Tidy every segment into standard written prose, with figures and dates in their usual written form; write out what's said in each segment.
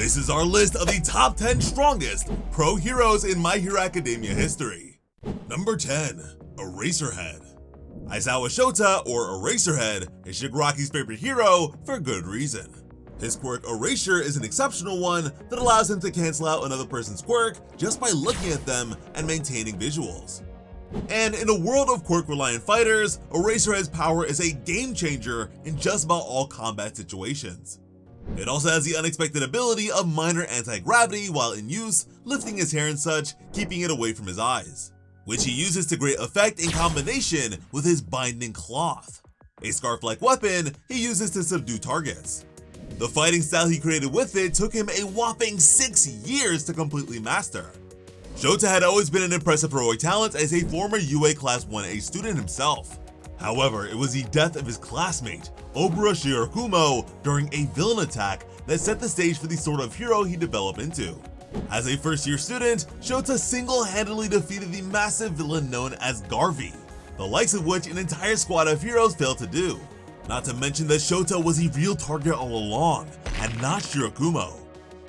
This is our list of the top 10 strongest pro heroes in My Hero Academia history. Number 10. Eraserhead. Aizawa Shota, or Eraserhead, is Shigaraki's favorite hero for good reason. His quirk Erasure is an exceptional one that allows him to cancel out another person's quirk just by looking at them and maintaining visuals. And in a world of quirk-reliant fighters, Eraserhead's power is a game changer in just about all combat situations. It also has the unexpected ability of minor anti-gravity while in use, lifting his hair and such, keeping it away from his eyes, which he uses to great effect in combination with his binding cloth, a scarf-like weapon he uses to subdue targets. The fighting style he created with it took him a whopping 6 years to completely master. Shota had always been an impressive heroic talent as a former UA Class 1A student himself. However, it was the death of his classmate, Obara Shirakumo, during a villain attack that set the stage for the sort of hero he developed into. As a first-year student, Shota single-handedly defeated the massive villain known as Garvey, the likes of which an entire squad of heroes failed to do. Not to mention that Shota was a real target all along, and not Shirakumo.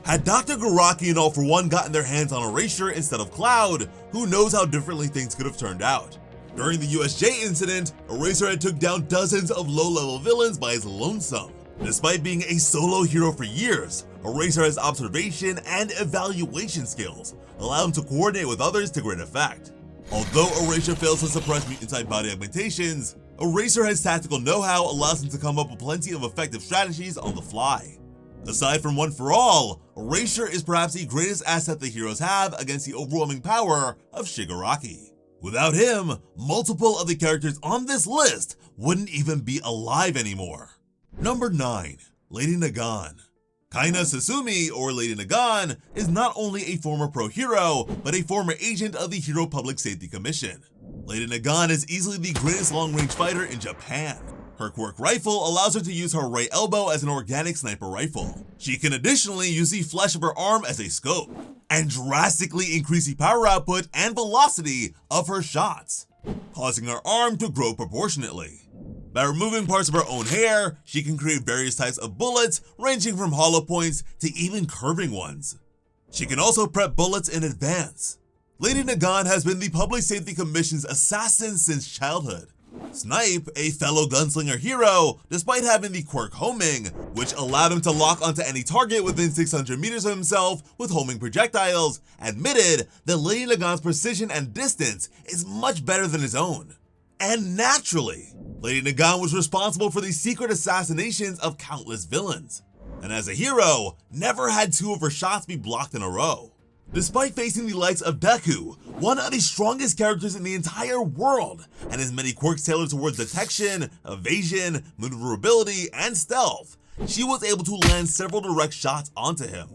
Had Dr. Garaki and All For One gotten their hands on Erasure instead of Cloud, who knows how differently things could have turned out. During the USJ incident, Eraserhead took down dozens of low-level villains by his lonesome. Despite being a solo hero for years, Eraserhead's observation and evaluation skills allow him to coordinate with others to great effect. Although Erasure fails to suppress mutant-type body augmentations, Eraserhead's tactical know-how allows him to come up with plenty of effective strategies on the fly. Aside from One For All, Erasure is perhaps the greatest asset the heroes have against the overwhelming power of Shigaraki. Without him, multiple of the characters on this list wouldn't even be alive anymore. Number 9. Lady Nagan. Kaina Sasumi, or Lady Nagan, is not only a former pro hero, but a former agent of the Hero Public Safety Commission. Lady Nagan is easily the greatest long-range fighter in Japan. Her quirk rifle allows her to use her right elbow as an organic sniper rifle. She can additionally use the flesh of her arm as a scope, and drastically increase the power output and velocity of her shots, causing her arm to grow proportionately. By removing parts of her own hair, she can create various types of bullets, ranging from hollow points to even curving ones. She can also prep bullets in advance. Lady Nagan has been the Public Safety Commission's assassin since childhood. Snipe, a fellow gunslinger hero, despite having the quirk homing, which allowed him to lock onto any target within 600 meters of himself with homing projectiles, admitted that Lady Nagan's precision and distance is much better than his own. And naturally, Lady Nagan was responsible for the secret assassinations of countless villains, and as a hero, never had 2 of her shots be blocked in a row. Despite facing the likes of Deku, one of the strongest characters in the entire world, and his many quirks tailored towards detection, evasion, maneuverability, and stealth, she was able to land several direct shots onto him.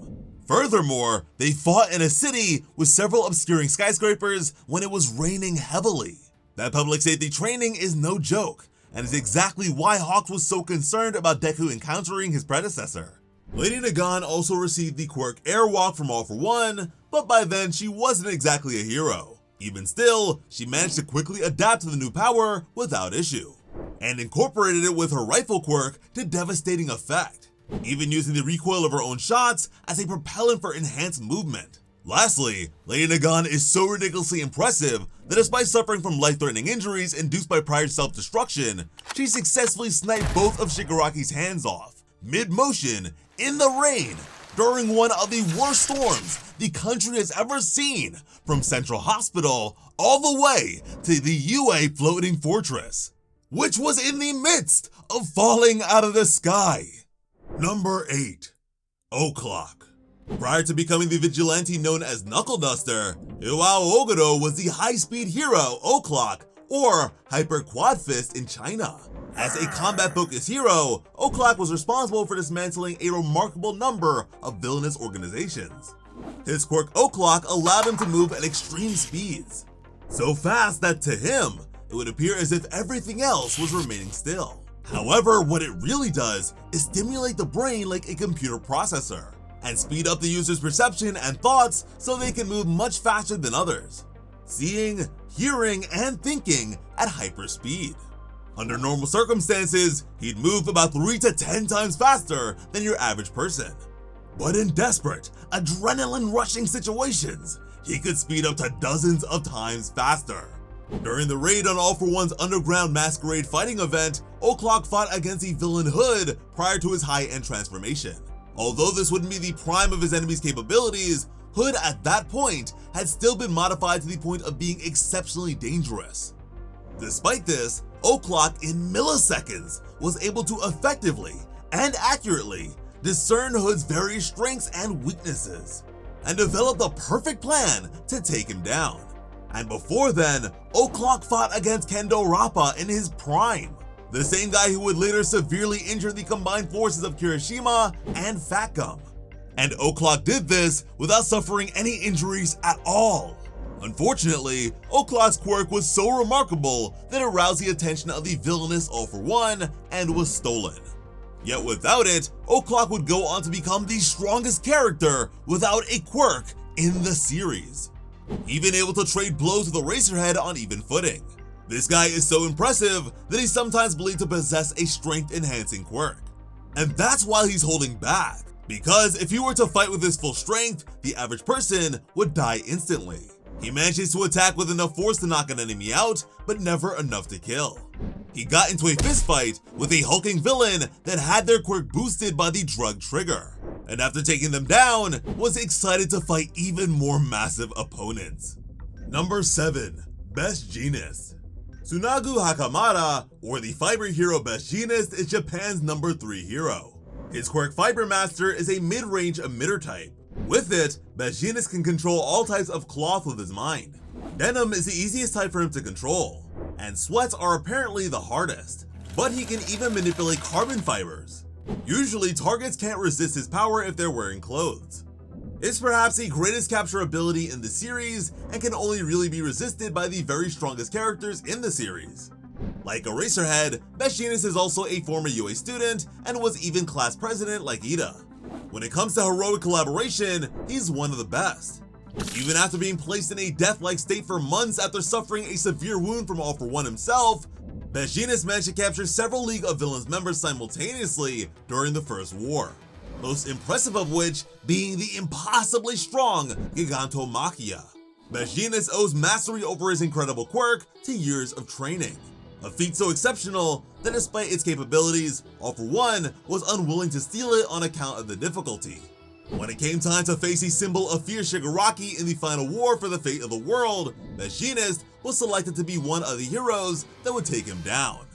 Furthermore, they fought in a city with several obscuring skyscrapers when it was raining heavily. That public safety training is no joke, and is exactly why Hawks was so concerned about Deku encountering his predecessor. Lady Nagan also received the quirk Airwalk from All For One, but by then she wasn't exactly a hero. Even still, she managed to quickly adapt to the new power without issue, and incorporated it with her rifle quirk to devastating effect, even using the recoil of her own shots as a propellant for enhanced movement. Lastly, Lady Nagan is so ridiculously impressive that despite suffering from life-threatening injuries induced by prior self-destruction, she successfully sniped both of Shigaraki's hands off, mid-motion, in the rain, during one of the worst storms the country has ever seen, from Central Hospital all the way to the UA floating fortress, which was in the midst of falling out of the sky. Number 8. O'Clock. Prior to becoming the vigilante known as Knuckle Duster, Iwao Oguro was the high-speed hero O'Clock, or Hyper Quad Fist in China. As a combat-focused hero, O'Clock was responsible for dismantling a remarkable number of villainous organizations. His quirk O'Clock allowed him to move at extreme speeds, so fast that to him, it would appear as if everything else was remaining still. However, what it really does is stimulate the brain like a computer processor, and speed up the user's perception and thoughts so they can move much faster than others, seeing, hearing, and thinking at hyper speed. Under normal circumstances, he'd move about 3 to 10 times faster than your average person. But in desperate, adrenaline-rushing situations, he could speed up to dozens of times faster. During the raid on All For One's underground masquerade fighting event, O'Clock fought against the villain Hood prior to his high-end transformation. Although this wouldn't be the prime of his enemy's capabilities, Hood at that point had still been modified to the point of being exceptionally dangerous. Despite this, O'Clock in milliseconds was able to effectively and accurately discern Hood's various strengths and weaknesses, and develop the perfect plan to take him down. And before then, O'Clock fought against Kendo Rappa in his prime, the same guy who would later severely injure the combined forces of Kirishima and Fat Gum. And O'Clock did this without suffering any injuries at all. Unfortunately, O'Clock's quirk was so remarkable that it aroused the attention of the villainous All For One and was stolen. Yet without it, O'Clock would go on to become the strongest character without a quirk in the series, even able to trade blows with Eraserhead on even footing. This guy is so impressive that he's sometimes believed to possess a strength-enhancing quirk. And that's why he's holding back, because if he were to fight with his full strength, the average person would die instantly. He manages to attack with enough force to knock an enemy out, but never enough to kill. He got into a fistfight with a hulking villain that had their quirk boosted by the drug trigger, and after taking them down, was excited to fight even more massive opponents. Number 7. Best Jeanist. Tsunagu Hakamada, or the fiber hero Best Jeanist, is Japan's number 3 hero. His quirk Fiber Master is a mid-range emitter type. With it, Best Jeanist can control all types of cloth with his mind. Denim is the easiest type for him to control, and sweats are apparently the hardest, but he can even manipulate carbon fibers. Usually, targets can't resist his power if they're wearing clothes. It's perhaps the greatest capture ability in the series and can only really be resisted by the very strongest characters in the series. Like Eraserhead, Best Jeanist is also a former UA student and was even class president like Ida. When it comes to heroic collaboration, he's one of the best. Even after being placed in a death-like state for months after suffering a severe wound from All For One himself, Best Jeanist managed to capture several League of Villains members simultaneously during the First War, most impressive of which being the impossibly strong Gigantomachia. Best Jeanist owes mastery over his incredible quirk to years of training, a feat so exceptional that despite its capabilities, All For One was unwilling to steal it on account of the difficulty. When it came time to face the symbol of fear Shigaraki in the final war for the fate of the world, Best Jeanist was selected to be one of the heroes that would take him down.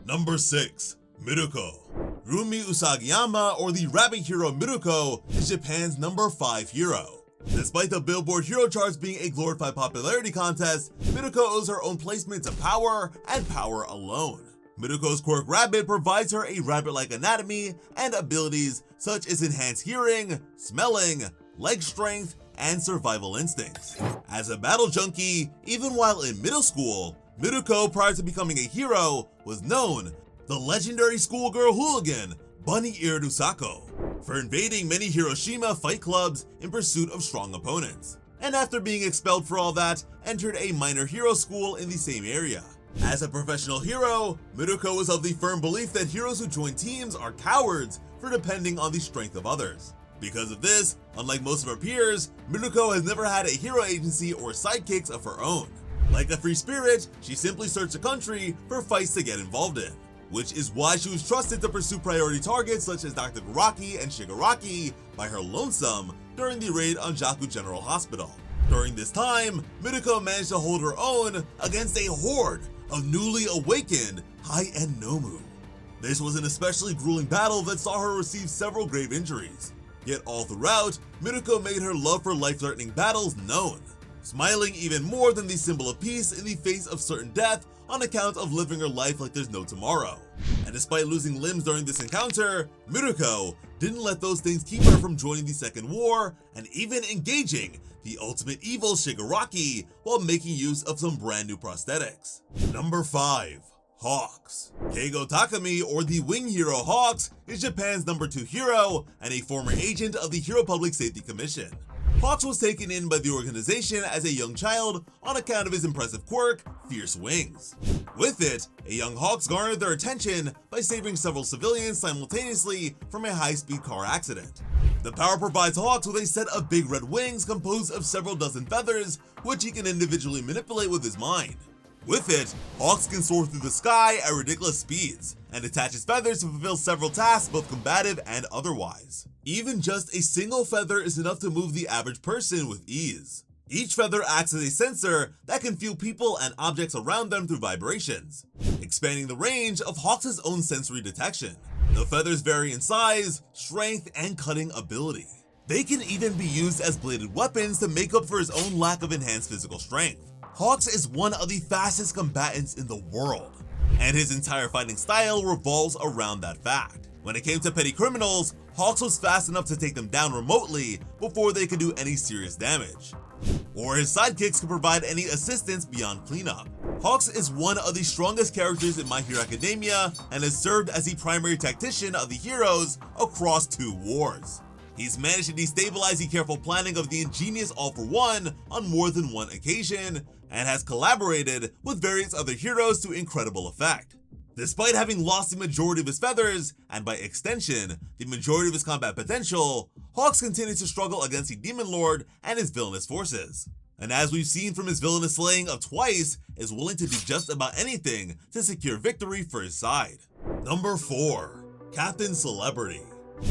Number 6. Miruko. Rumi Usagiyama, or the rabbit hero Miruko, is Japan's number 5 hero. Despite the Billboard hero charts being a glorified popularity contest, Miruko owes her own placement to power and power alone. Miruko's quirk Rabbit provides her a rabbit-like anatomy and abilities such as enhanced hearing, smelling, leg strength, and survival instincts. As a battle junkie, even while in middle school, Miruko, prior to becoming a hero, was known the legendary schoolgirl hooligan Bunny Eared Usako for invading many Hiroshima fight clubs in pursuit of strong opponents, and after being expelled for all that, entered a minor hero school in the same area. As a professional hero, Miruko was of the firm belief that heroes who join teams are cowards for depending on the strength of others. Because of this, unlike most of her peers, Miruko has never had a hero agency or sidekicks of her own. Like a free spirit, she simply searched the country for fights to get involved in, which is why she was trusted to pursue priority targets such as Dr. Garaki and Shigaraki by her lonesome during the raid on Jaku General Hospital. During this time, Miruko managed to hold her own against a horde of newly awakened high-end Nomu. This was an especially grueling battle that saw her receive several grave injuries. Yet all throughout, Miruko made her love for life-threatening battles known, smiling even more than the symbol of peace in the face of certain death on account of living her life like there's no tomorrow. And despite losing limbs during this encounter, Miruko didn't let those things keep her from joining the Second War and even engaging the ultimate evil Shigaraki while making use of some brand new prosthetics. Number 5. Hawks. Keigo Takami, or the wing hero Hawks, is Japan's number 2 hero and a former agent of the Hero Public Safety Commission. Hawks was taken in by the organization as a young child on account of his impressive quirk, fierce wings. With it, a young Hawks garnered their attention by saving several civilians simultaneously from a high-speed car accident. The power provides Hawks with a set of big red wings composed of several dozen feathers, which he can individually manipulate with his mind. With it, Hawks can soar through the sky at ridiculous speeds, and attach his feathers to fulfill several tasks both combative and otherwise. Even just a single feather is enough to move the average person with ease. Each feather acts as a sensor that can feel people and objects around them through vibrations, expanding the range of Hawks' own sensory detection. The feathers vary in size, strength, and cutting ability. They can even be used as bladed weapons to make up for his own lack of enhanced physical strength. Hawks is one of the fastest combatants in the world, and his entire fighting style revolves around that fact. When it came to petty criminals, Hawks was fast enough to take them down remotely before they could do any serious damage, or his sidekicks could provide any assistance beyond cleanup. Hawks is one of the strongest characters in My Hero Academia and has served as the primary tactician of the heroes across 2 wars. He's managed to destabilize the careful planning of the ingenious All-for-One on more than one occasion, and has collaborated with various other heroes to incredible effect. Despite having lost the majority of his feathers, and by extension, the majority of his combat potential, Hawks continues to struggle against the Demon Lord and his villainous forces. And as we've seen from his villainous slaying of Twice, is willing to do just about anything to secure victory for his side. Number 4. Captain Celebrity.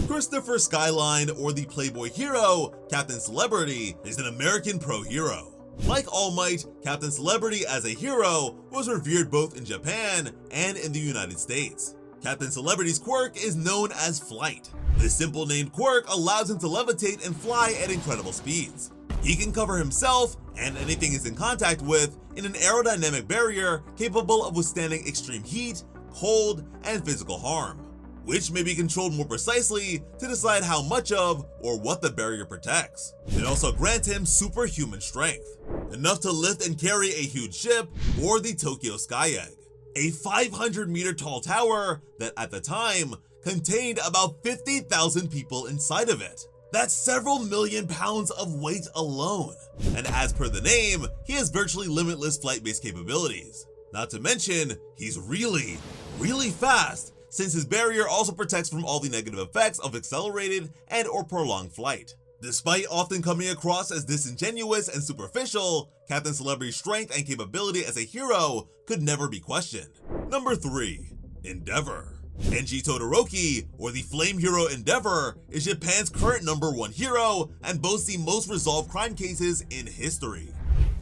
Christopher Skyline, or the Playboy hero, Captain Celebrity, is an American pro hero. Like All Might, Captain Celebrity as a hero was revered both in Japan and in the United States. Captain Celebrity's quirk is known as flight. This simple named quirk allows him to levitate and fly at incredible speeds. He can cover himself and anything he's in contact with in an aerodynamic barrier capable of withstanding extreme heat, cold, and physical harm, which may be controlled more precisely to decide how much of or what the barrier protects. It also grants him superhuman strength, enough to lift and carry a huge ship or the Tokyo Sky Egg, a 500-meter tall tower that at the time contained about 50,000 people inside of it. That's several million pounds of weight alone. And as per the name, he has virtually limitless flight-based capabilities. Not to mention, he's really fast, since his barrier also protects from all the negative effects of accelerated and or prolonged flight. Despite often coming across as disingenuous and superficial, Captain Celebrity's strength and capability as a hero could never be questioned. Number 3. Endeavor. Kenji Todoroki, or the Flame Hero Endeavor, is Japan's current #1 hero and boasts the most resolved crime cases in history.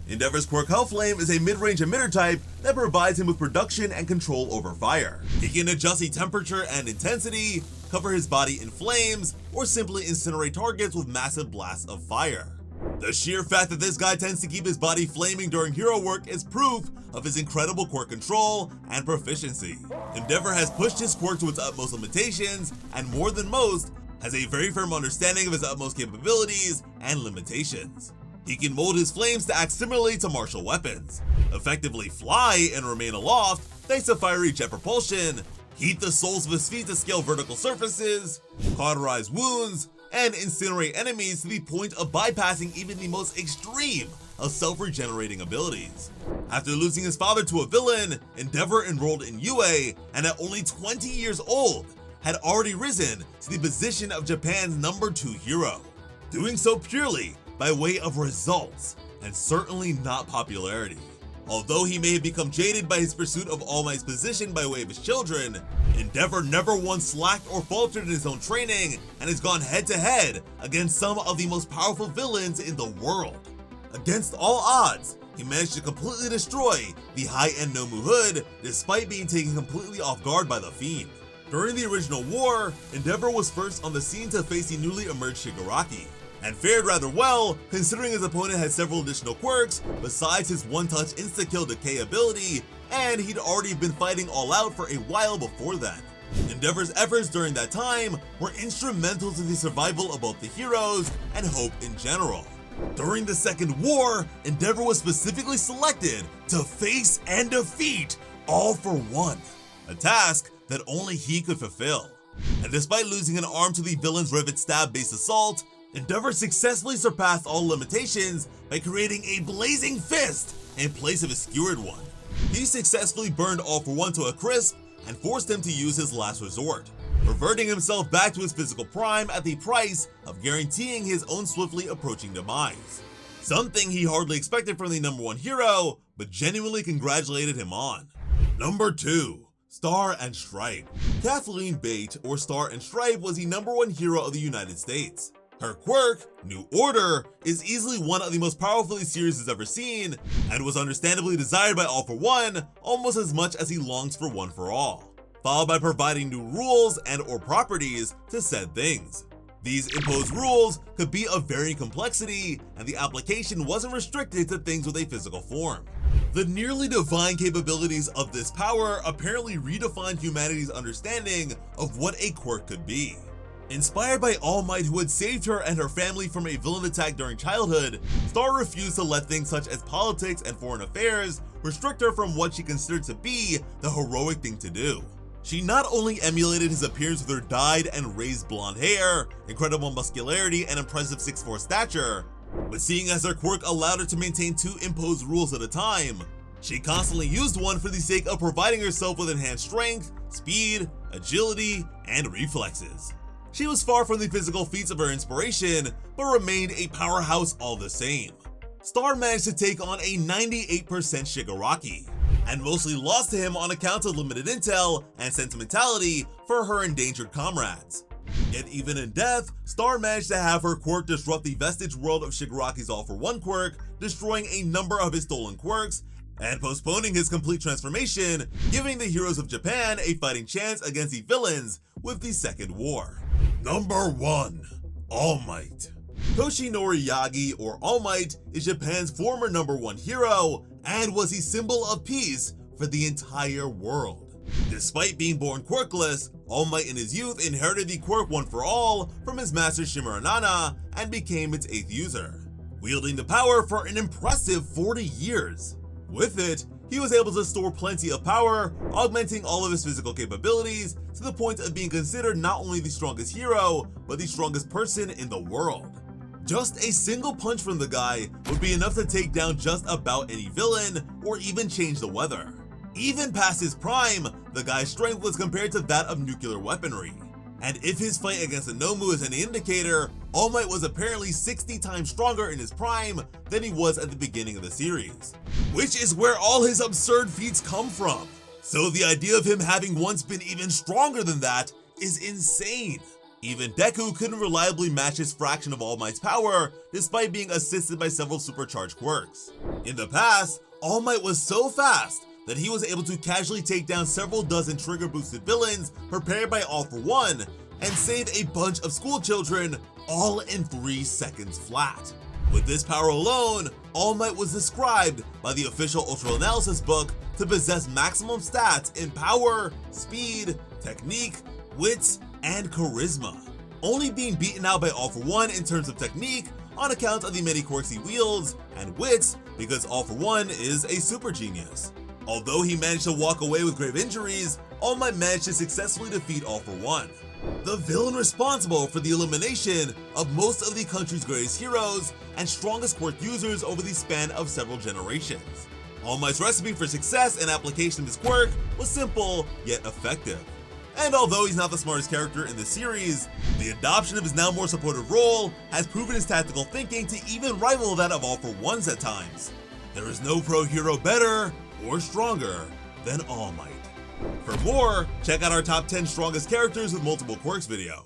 Endeavor's quirk Hellflame is a mid-range emitter type that provides him with production and control over fire. He can adjust the temperature and intensity, cover his body in flames, or simply incinerate targets with massive blasts of fire. The sheer fact that this guy tends to keep his body flaming during hero work is proof of his incredible quirk control and proficiency. Endeavor has pushed his quirk to its utmost limitations, and more than most, has a very firm understanding of his utmost capabilities and limitations. He can mold his flames to act similarly to martial weapons, effectively fly and remain aloft thanks to fiery jet propulsion, heat the soles of his feet to scale vertical surfaces, cauterize wounds, and incinerate enemies to the point of bypassing even the most extreme of self-regenerating abilities. After losing his father to a villain, Endeavor enrolled in UA, and at only 20 years old, had already risen to the position of Japan's #2 hero, doing so purely by way of results, and certainly not popularity. Although he may have become jaded by his pursuit of All Might's position by way of his children, Endeavor never once slacked or faltered in his own training and has gone head-to-head against some of the most powerful villains in the world. Against all odds, he managed to completely destroy the high-end Nomu Hood despite being taken completely off guard by the Fiend. During the original war, Endeavor was first on the scene to face the newly emerged Shigaraki, and fared rather well considering his opponent had several additional quirks besides his one-touch insta-kill decay ability, and he'd already been fighting all out for a while before then. Endeavor's efforts during that time were instrumental to the survival of both the heroes and Hope in general. During the Second War, Endeavor was specifically selected to face and defeat All for One, a task that only he could fulfill. And despite losing an arm to the villain's Rivet Stab-based assault, Endeavor successfully surpassed all limitations by creating a blazing fist in place of a skewered one. He successfully burned All For One to a crisp and forced him to use his last resort, reverting himself back to his physical prime at the price of guaranteeing his own swiftly approaching demise. Something he hardly expected from the number one hero, but genuinely congratulated him on. Number 2. Star and Stripe. Kathleen Bate, or Star and Stripe, was the number one hero of the United States. Her quirk, New Order, is easily one of the most powerful the series has ever seen, and was understandably desired by All For One almost as much as he longs for One For All, followed by providing new rules and/or properties to said things. These imposed rules could be of varying complexity, and the application wasn't restricted to things with a physical form. The nearly divine capabilities of this power apparently redefined humanity's understanding of what a quirk could be. Inspired by All Might, who had saved her and her family from a villain attack during childhood, Star refused to let things such as politics and foreign affairs restrict her from what she considered to be the heroic thing to do. She not only emulated his appearance with her dyed and raised blonde hair, incredible muscularity, and impressive 6'4" stature, but seeing as her quirk allowed her to maintain 2 imposed rules at a time, she constantly used one for the sake of providing herself with enhanced strength, speed, agility, and reflexes. She was far from the physical feats of her inspiration, but remained a powerhouse all the same. Star managed to take on a 98% Shigaraki, and mostly lost to him on account of limited intel and sentimentality for her endangered comrades. Yet even in death, Star managed to have her quirk disrupt the vestige world of Shigaraki's All For One quirk, destroying a number of his stolen quirks, and postponing his complete transformation, giving the heroes of Japan a fighting chance against the villains with the Second War. Number 1. All Might. Toshinori Yagi, or All Might, is Japan's former number 1 hero and was the symbol of peace for the entire world. Despite being born quirkless, All Might in his youth inherited the quirk One For All from his master Shimura and became its 8th user, wielding the power for an impressive 40 years. With it, he was able to store plenty of power, augmenting all of his physical capabilities to the point of being considered not only the strongest hero, but the strongest person in the world. Just a single punch from the guy would be enough to take down just about any villain, or even change the weather. Even past his prime, the guy's strength was compared to that of nuclear weaponry. And if his fight against the Nomu is any indicator, All Might was apparently 60 times stronger in his prime than he was at the beginning of the series, which is where all his absurd feats come from. So the idea of him having once been even stronger than that is insane. Even Deku couldn't reliably match his fraction of All Might's power, despite being assisted by several supercharged quirks. In the past, All Might was so fast that he was able to casually take down several dozen trigger-boosted villains prepared by All For One and save a bunch of school children all in 3 seconds flat. With this power alone, All Might was described by the official Ultra Analysis book to possess maximum stats in power, speed, technique, wits, and charisma, only being beaten out by All For One in terms of technique on account of the many quirks he wields, and wits because All For One is a super genius. Although he managed to walk away with grave injuries, All Might managed to successfully defeat All For One, the villain responsible for the elimination of most of the country's greatest heroes and strongest quirk users over the span of several generations. All Might's recipe for success and application of his quirk was simple yet effective. And although he's not the smartest character in the series, the adoption of his now more supportive role has proven his tactical thinking to even rival that of All For One's at times. There is no pro hero better or stronger than All Might. For more, check out our top 10 strongest characters with multiple quirks video.